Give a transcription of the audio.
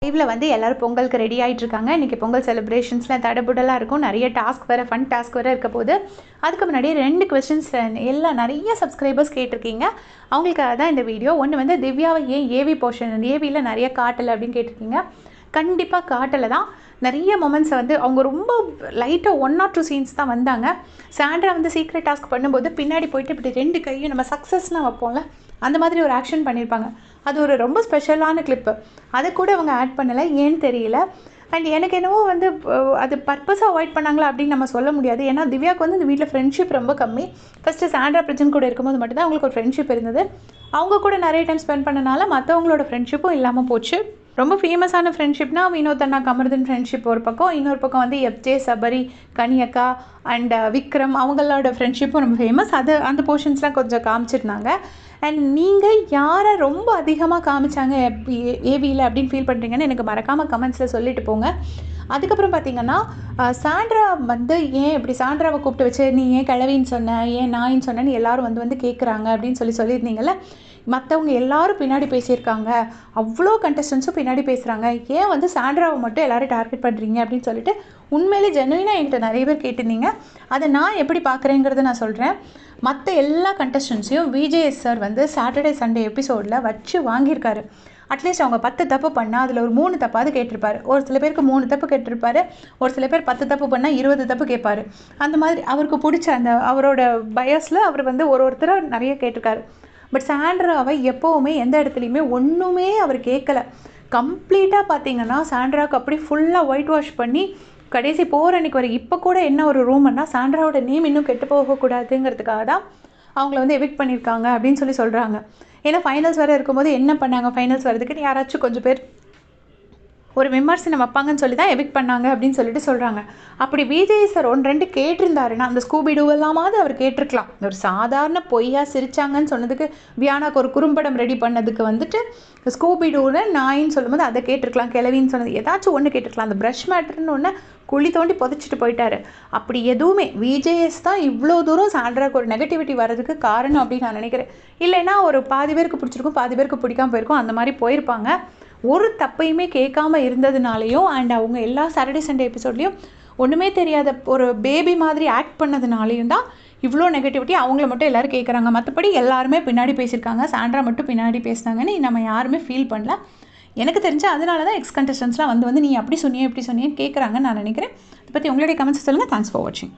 லைவ்ல வந்து எல்லாரும் பொங்கலுக்கு ரெடி ஆகிட்டு இருக்காங்க. இன்றைக்கி பொங்கல் செலிப்ரேஷன்ஸ்லாம் தடபுடலாக இருக்கும். நிறைய டாஸ்க் வேறு, ஃபன் டாஸ்க் வேறு இருக்க போது. அதுக்கு முன்னாடி 2 கொஸ்டின்ஸ் நிறைய சப்ஸ்கிரைபர்ஸ் கேட்டிருக்கீங்க. அவங்களுக்காக தான் இந்த வீடியோ. ஒன்று வந்து திவ்யாவை ஏன் ஏவி போர்ஷன் ஏவியில் நிறைய காட்டலை அப்படின்னு கேட்டிருக்கீங்க. கண்டிப்பாக காட்டலை தான். நிறைய மொமெண்ட்ஸை வந்து அவங்க ரொம்ப லைட்டாக 1 or 2 சீன்ஸ் தான் வந்தாங்க. சாண்ட்ரா வந்து சீக்ரெட் டாஸ்க் பண்ணும்போது பின்னாடி போயிட்டு இப்படி 2 கையும் நம்ம சக்ஸஸ்னால் வைப்போம்ல, அந்த மாதிரி ஒரு ஆக்ஷன் பண்ணியிருப்பாங்க. அது ஒரு ரொம்ப ஸ்பெஷலான கிளிப்பு. அதை கூட அவங்க ஆட் பண்ணலை, ஏன்னு தெரியல. அண்ட் எனக்கு என்னவோ வந்து அது பர்பஸாக அவாய்ட் பண்ணாங்களா அப்படின்னு நம்ம சொல்ல முடியாது. ஏன்னா திவ்யாவுக்கு வந்து இந்த வீட்டில் ஃப்ரெண்ட்ஷிப் ரொம்ப கம்மி. ஃபஸ்ட்டு சாண்ட்ரா பிரஜன் கூட இருக்கும்போது மட்டும்தான் அவங்களுக்கு ஒரு ஃப்ரெண்ட்ஷிப் இருந்தது. அவங்க கூட நிறைய டைம் ஸ்பெண்ட் பண்ணனால மற்றவங்களோட ஃப்ரெண்ட்ஷிப்பும் இல்லாமல் போச்சு. ரொம்ப ஃபேமஸான ஃப்ரெண்ட்ஷிப்னா வினோத் அண்ணா கமருதன் ஃப்ரெண்ட்ஷிப் ஒரு பக்கம், இன்னொரு பக்கம் வந்து எஃப்ஜே, சபரி, கனியக்கா அண்ட் விக்ரம் அவங்களோட ஃப்ரெண்ட்ஷிப்பும் ரொம்ப ஃபேமஸ். அந்த போர்ஷன்ஸ்லாம் கொஞ்சம் காமிச்சிருந்தாங்க. அண்ட் நீங்கள் யாரை ரொம்ப அதிகமாக காமிச்சாங்க ஏவியில் அப்படின்னு ஃபீல் பண்ணுறீங்கன்னு எனக்கு மறக்காமல் கமெண்ட்ஸில் சொல்லிட்டு போங்க. அதுக்கப்புறம் பார்த்தீங்கன்னா சாண்ட்ரா வந்து ஏன் இப்படி சாண்ட்ராவை கூப்பிட்டு வச்சு நீ ஏன் கிழவின்னு சொன்ன, ஏன் நாயின்னு சொன்னேன்னு எல்லாரும் வந்து கேட்குறாங்க அப்படின்னு சொல்லியிருந்தீங்கள்ல. மற்றவங்க எல்லாரும் பின்னாடி பேசியிருக்காங்க, அவ்வளோ கண்டஸ்டன்ஸும் பின்னாடி பேசுகிறாங்க, ஏன் வந்து சாண்ட்ராவை மட்டும் எல்லோரும் டார்கெட் பண்ணுறீங்க அப்படின்னு சொல்லிட்டு உண்மையிலே ஜெனுவினாக என்கிட்ட நிறைய பேர் கேட்டிருந்தீங்க. அதை நான் எப்படி பார்க்குறேங்கிறத நான் சொல்கிறேன். மற்ற எல்லா கண்டஸ்டன்ஸையும் விஜேஎஸ் சார் வந்து சாட்டர்டே சண்டே எபிசோடில் வச்சு வாங்கியிருக்காரு. அட்லீஸ்ட் அவங்க 10 தப்பு பண்ணால் அதில் ஒரு 3 தப்பாவது கேட்டிருப்பாரு. ஒரு சில பேருக்கு 3 தப்பு கேட்டிருப்பாரு, ஒரு சில பேர் 10 தப்பு பண்ணால் 20 தப்பு கேட்பார். அந்த மாதிரி அவருக்கு பிடிச்ச அந்த அவரோட பயஸில் அவர் வந்து ஒருத்தராக நிறைய கேட்டிருக்காரு. பட் சாண்ட்ராவை எப்போவுமே எந்த இடத்துலையுமே ஒன்றுமே அவர் கேட்கல. கம்ப்ளீட்டாக பார்த்தீங்கன்னா சாண்ட்ராவுக்கு அப்படி ஃபுல்லாக ஒயிட் வாஷ் பண்ணி கடைசி போகிற அன்றைக்கி வரை இப்போ கூட என்ன ஒரு ரூம்னா சாண்ட்ராவோட நேம் இன்னும் கெட்டு போகக்கூடாதுங்கிறதுக்காக தான் அவங்கள வந்து எவிக்ட் பண்ணியிருக்காங்க அப்படின்னு சொல்கிறாங்க. ஏன்னா ஃபைனல்ஸ் வேறு இருக்கும்போது என்ன பண்ணாங்க, ஃபைனல்ஸ் வரதுக்குன்னு யாராச்சும் கொஞ்சம் பேர் ஒரு விமர்சனம் வைப்பாங்கன்னு சொல்லி தான் எவிக்ட் பண்ணாங்க அப்படின்னு சொல்கிறாங்க. அப்படி விஜய் சார் 1-2 கேட்டிருந்தாருன்னா அந்த ஸ்கூபி டூவெல்லாமாவது அவர் கேட்டிருக்கலாம். ஒரு சாதாரண பொய்யா சிரிச்சாங்கன்னு சொன்னதுக்கு வியானாக்கு ஒரு குறும்படம் ரெடி பண்ணதுக்கு வந்துட்டு ஸ்கூபி டூவில் நாயின்னு சொல்லும்போது அதை கேட்டிருக்கலாம், கிளவின்னு சொன்னது ஏதாச்சும் ஒன்று கேட்டிருக்கலாம். அந்த ப்ரஷ் மேட்டர்னு ஒன்று குழி தோண்டி புதைச்சிட்டு போயிட்டாரு. அப்படி எதுவுமே விஜேஎஸ் தான் இவ்வளோ தூரம் சாண்ட்ராக்கு ஒரு நெகட்டிவிட்டி வர்றதுக்கு காரணம் அப்படின்னு நான் நினைக்கிறேன். இல்லைன்னா ஒரு பாதி பேருக்கு பிடிச்சிருக்கும், பாதி பேருக்கு பிடிக்காமல் போயிருக்கும், அந்த மாதிரி போயிருப்பாங்க. ஒரு தப்பையுமே கேட்காம இருந்ததுனாலையும் அண்ட் அவங்க எல்லா சாட்டர்டே சண்டே எபிசோட்லேயும் ஒன்றுமே தெரியாத ஒரு பேபி மாதிரி ஆக்ட் பண்ணதுனாலையும் தான் இவ்வளோ நெகட்டிவிட்டி அவங்கள மட்டும் எல்லோரும் கேட்குறாங்க. மற்றபடி எல்லாருமே பின்னாடி பேசியிருக்காங்க, சாண்ட்ரா மட்டும் பின்னாடி பேசினாங்கன்னு நம்ம யாருமே ஃபீல் பண்ணல. எனக்கு தெரிஞ்சு அதனால தான் எக்ஸ் கண்டஸ்டன்ஸ்லாம் வந்து நீ அப்படி சொன்னியே இப்படி சொன்னியேன்னு கேட்குறாங்கன்னு நான் நினைக்கிறேன். அதை பற்றி உங்களுடைய கமெண்ட்ஸ் சொல்லுங்கள். தேங்க்ஸ் ஃபார் வாட்சிங்.